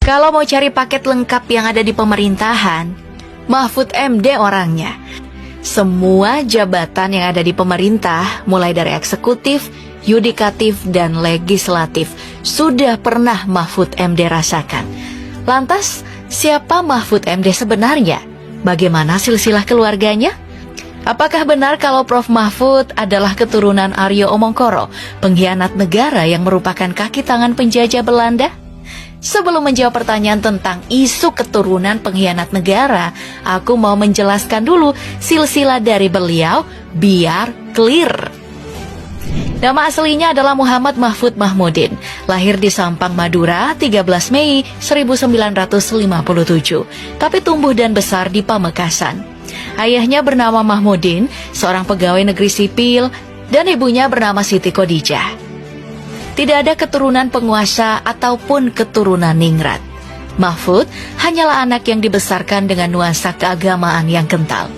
Kalau mau cari paket lengkap yang ada di pemerintahan, Mahfud MD orangnya. Semua jabatan yang ada di pemerintah, mulai dari eksekutif, yudikatif, dan legislatif, sudah pernah Mahfud MD rasakan. Lantas, siapa Mahfud MD sebenarnya? Bagaimana silsilah keluarganya? Apakah benar kalau Prof. Mahfud adalah keturunan Aryo Omongkoro, pengkhianat negara yang merupakan kaki tangan penjajah Belanda? Sebelum menjawab pertanyaan tentang isu keturunan pengkhianat negara, aku mau menjelaskan dulu silsilah dari beliau biar clear. Nama aslinya adalah Muhammad Mahfud Mahmudin, lahir di Sampang, Madura, 13 Mei 1957, tapi tumbuh dan besar di Pamekasan. Ayahnya bernama Mahmudin, seorang pegawai negeri sipil, dan ibunya bernama Siti Khadijah. Tidak ada keturunan penguasa ataupun keturunan ningrat. Mahfud hanyalah anak yang dibesarkan dengan nuansa keagamaan yang kental.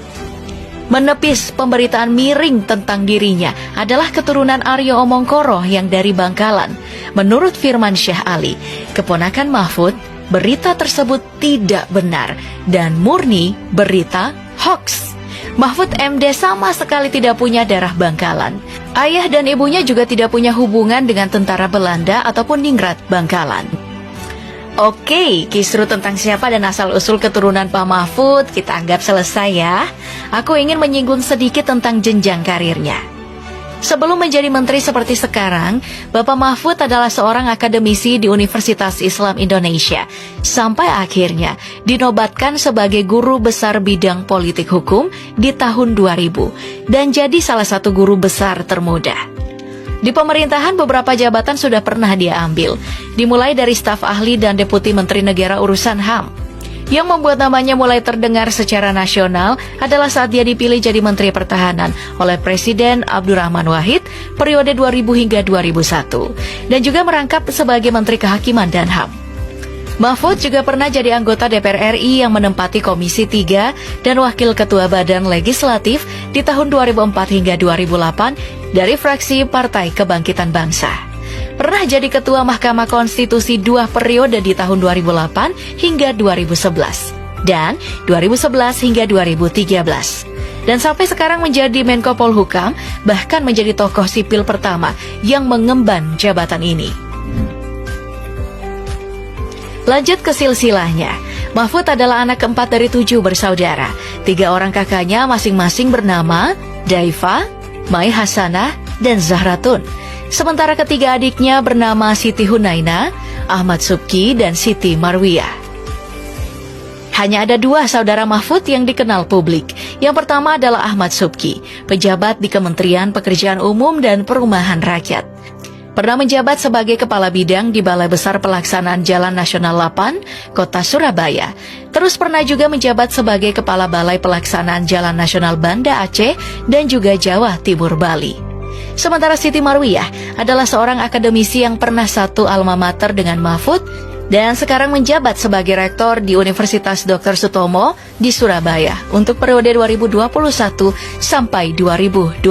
Menepis pemberitaan miring tentang dirinya adalah keturunan Aryo Omongkoro yang dari Bangkalan. Menurut Firman Syah Ali, keponakan Mahfud, berita tersebut tidak benar dan murni berita hoax. Mahfud MD sama sekali tidak punya darah Bangkalan. Ayah dan ibunya juga tidak punya hubungan dengan tentara Belanda ataupun ningrat Bangkalan. Oke, kisru tentang siapa dan asal-usul keturunan Pak Mahfud kita anggap selesai ya. Aku ingin menyinggung sedikit tentang jenjang karirnya. Sebelum menjadi menteri seperti sekarang, Bapak Mahfud adalah seorang akademisi di Universitas Islam Indonesia, sampai akhirnya dinobatkan sebagai guru besar bidang politik hukum di tahun 2000, dan jadi salah satu guru besar termuda. Di pemerintahan beberapa jabatan sudah pernah dia ambil, dimulai dari staf ahli dan deputi menteri negara urusan HAM. Yang membuat namanya mulai terdengar secara nasional adalah saat dia dipilih jadi Menteri Pertahanan oleh Presiden Abdurrahman Wahid periode 2000 hingga 2001, dan juga merangkap sebagai Menteri Kehakiman dan HAM. Mahfud juga pernah jadi anggota DPR RI yang menempati Komisi 3 dan Wakil Ketua Badan Legislatif di tahun 2004 hingga 2008 dari fraksi Partai Kebangkitan Bangsa. Pernah jadi Ketua Mahkamah Konstitusi 2 periode di tahun 2008 hingga 2011 dan 2011 hingga 2013. Dan sampai sekarang menjadi Menko Polhukam, bahkan menjadi tokoh sipil pertama yang mengemban jabatan ini. Lanjut ke silsilahnya. Mahfud adalah anak keempat dari 7 bersaudara. 3 orang kakaknya masing-masing bernama Daifa, Mai Hasanah, dan Zahratun. Sementara ketiga adiknya bernama Siti Hunaina, Ahmad Subki, dan Siti Marwiyah. Hanya ada 2 saudara Mahfud yang dikenal publik. Yang pertama adalah Ahmad Subki, pejabat di Kementerian Pekerjaan Umum dan Perumahan Rakyat. Pernah menjabat sebagai Kepala Bidang di Balai Besar Pelaksanaan Jalan Nasional 8, Kota Surabaya. Terus pernah juga menjabat sebagai Kepala Balai Pelaksanaan Jalan Nasional Banda Aceh dan juga Jawa Timur Bali. Sementara Siti Marwiyah adalah seorang akademisi yang pernah satu alma mater dengan Mahfud dan sekarang menjabat sebagai rektor di Universitas Dr. Sutomo di Surabaya untuk periode 2021 sampai 2025.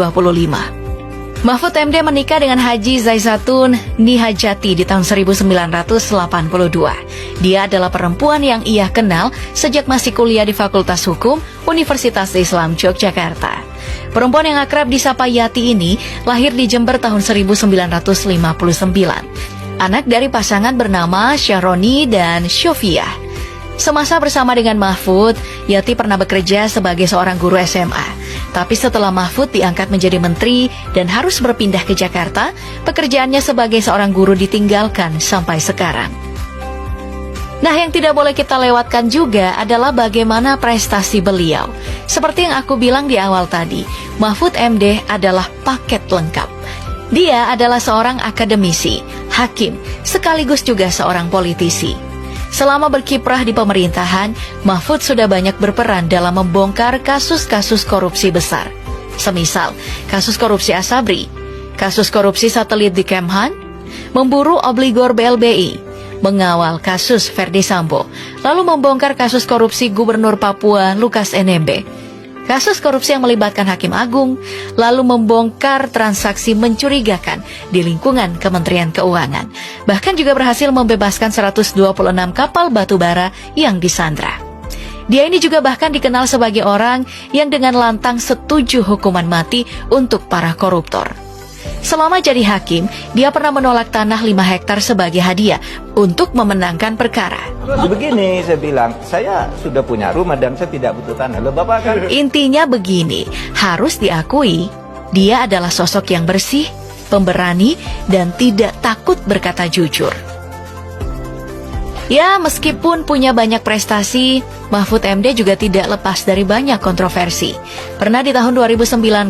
Mahfud MD menikah dengan Haji Zaizatun Nihajati di tahun 1982. Dia adalah perempuan yang ia kenal sejak masih kuliah di Fakultas Hukum Universitas Islam Yogyakarta. Perempuan yang akrab disapa Yati ini lahir di Jember tahun 1959. Anak dari pasangan bernama Syahroni dan Syofiah. Semasa bersama dengan Mahfud, Yati pernah bekerja sebagai seorang guru SMA. Tapi setelah Mahfud diangkat menjadi menteri dan harus berpindah ke Jakarta, pekerjaannya sebagai seorang guru ditinggalkan sampai sekarang. Nah, yang tidak boleh kita lewatkan juga adalah bagaimana prestasi beliau. Seperti yang aku bilang di awal tadi, Mahfud MD adalah paket lengkap. Dia adalah seorang akademisi, hakim, sekaligus juga seorang politisi. Selama berkiprah di pemerintahan, Mahfud sudah banyak berperan dalam membongkar kasus-kasus korupsi besar. Semisal, kasus korupsi Asabri, kasus korupsi satelit di Kemhan, memburu obligor BLBI, mengawal kasus Verdi Sambo, lalu membongkar kasus korupsi Gubernur Papua Lukas NMB. kasus korupsi yang melibatkan Hakim Agung, lalu membongkar transaksi mencurigakan di lingkungan Kementerian Keuangan. Bahkan juga berhasil membebaskan 126 kapal batubara yang disandra. Dia ini juga bahkan dikenal sebagai orang yang dengan lantang setuju hukuman mati untuk para koruptor. Selama jadi hakim, dia pernah menolak tanah 5 hektar sebagai hadiah untuk memenangkan perkara. Terus begini, saya bilang, saya sudah punya rumah dan saya tidak butuh tanah. Loh, Bapak kan... Intinya begini, harus diakui, dia adalah sosok yang bersih, pemberani, dan tidak takut berkata jujur. Ya, meskipun punya banyak prestasi, Mahfud MD juga tidak lepas dari banyak kontroversi. Pernah di tahun 2019,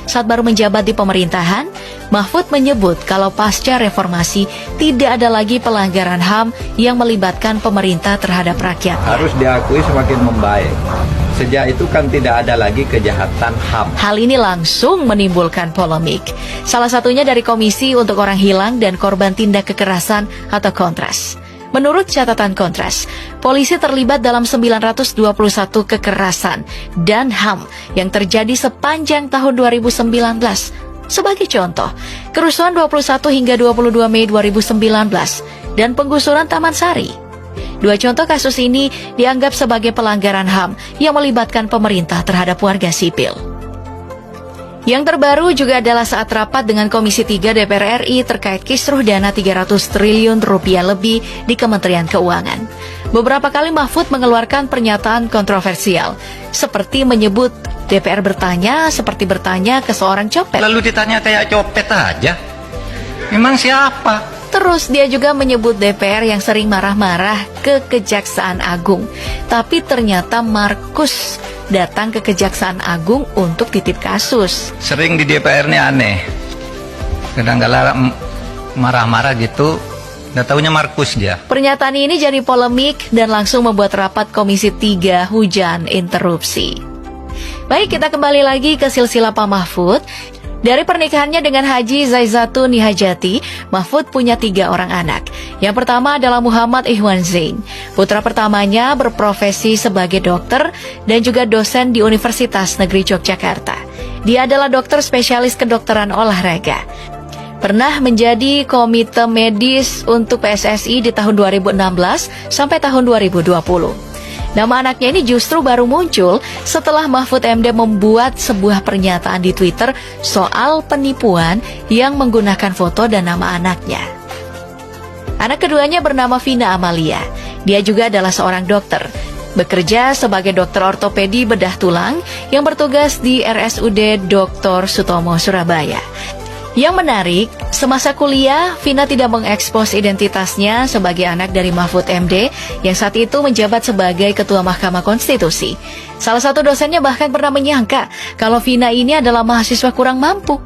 saat baru menjabat di pemerintahan, Mahfud menyebut kalau pasca reformasi tidak ada lagi pelanggaran HAM yang melibatkan pemerintah terhadap rakyat. Harus diakui semakin membaik. Sejak itu kan tidak ada lagi kejahatan HAM. Hal ini langsung menimbulkan polemik. Salah satunya dari Komisi untuk Orang Hilang dan Korban Tindak Kekerasan atau Kontras. Menurut catatan Kontras, polisi terlibat dalam 921 kekerasan dan HAM yang terjadi sepanjang tahun 2019. Sebagai contoh, kerusuhan 21 hingga 22 Mei 2019 dan penggusuran Taman Sari. 2 contoh kasus ini dianggap sebagai pelanggaran HAM yang melibatkan pemerintah terhadap warga sipil. Yang terbaru juga adalah saat rapat dengan Komisi 3 DPR RI terkait kisruh dana 300 triliun rupiah lebih di Kementerian Keuangan. Beberapa kali Mahfud mengeluarkan pernyataan kontroversial, seperti menyebut DPR bertanya seperti bertanya ke seorang copet. Lalu ditanya kayak copet aja. Memang siapa? Terus dia juga menyebut DPR yang sering marah-marah ke Kejaksaan Agung. Tapi ternyata Markus datang ke Kejaksaan Agung untuk titip kasus. Sering di DPR ini aneh. Kadang-kadang marah-marah gitu, nggak taunya Markus dia. Pernyataan ini jadi polemik dan langsung membuat rapat Komisi 3 hujan interupsi. Baik, kita kembali lagi ke silsilah Pak Mahfud. Dari pernikahannya dengan Haji Zaizatun Nihajati, Mahfud punya 3 orang anak. Yang pertama adalah Muhammad Ihwan Zain. Putra pertamanya berprofesi sebagai dokter dan juga dosen di Universitas Negeri Yogyakarta. Dia adalah dokter spesialis kedokteran olahraga. Pernah menjadi komite medis untuk PSSI di tahun 2016 sampai tahun 2020. Nama anaknya ini justru baru muncul setelah Mahfud MD membuat sebuah pernyataan di Twitter soal penipuan yang menggunakan foto dan nama anaknya. Anak keduanya bernama Vina Amalia. Dia juga adalah seorang dokter, bekerja sebagai dokter ortopedi bedah tulang yang bertugas di RSUD Dr. Sutomo, Surabaya. Yang menarik, semasa kuliah, Vina tidak mengekspos identitasnya sebagai anak dari Mahfud MD yang saat itu menjabat sebagai Ketua Mahkamah Konstitusi. Salah satu dosennya bahkan pernah menyangka kalau Vina ini adalah mahasiswa kurang mampu.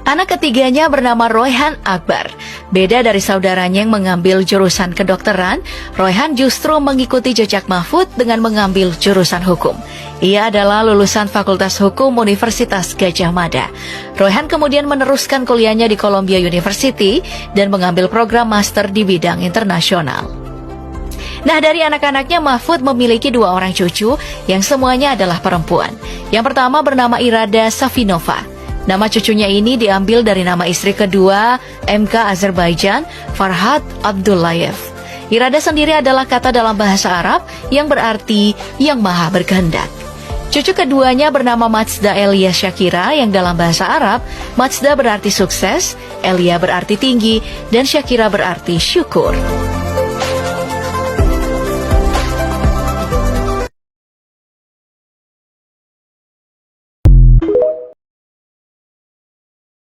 Anak ketiganya bernama Royhan Akbar. Beda dari saudaranya yang mengambil jurusan kedokteran, Royhan justru mengikuti jejak Mahfud dengan mengambil jurusan hukum. Ia adalah lulusan Fakultas Hukum Universitas Gadjah Mada. Royhan kemudian meneruskan kuliahnya di Columbia University dan mengambil program master di bidang internasional. Nah, dari anak-anaknya Mahfud memiliki 2 orang cucu yang semuanya adalah perempuan. Yang pertama bernama Irada Safinova. Nama cucunya ini diambil dari nama istri kedua MK Azerbaijan, Farhad Abdullayev. Irada sendiri adalah kata dalam bahasa Arab yang berarti yang maha berkehendak. Cucu keduanya bernama Mazda Elia Syakira yang dalam bahasa Arab, Mazda berarti sukses, Elia berarti tinggi, dan Syakira berarti syukur.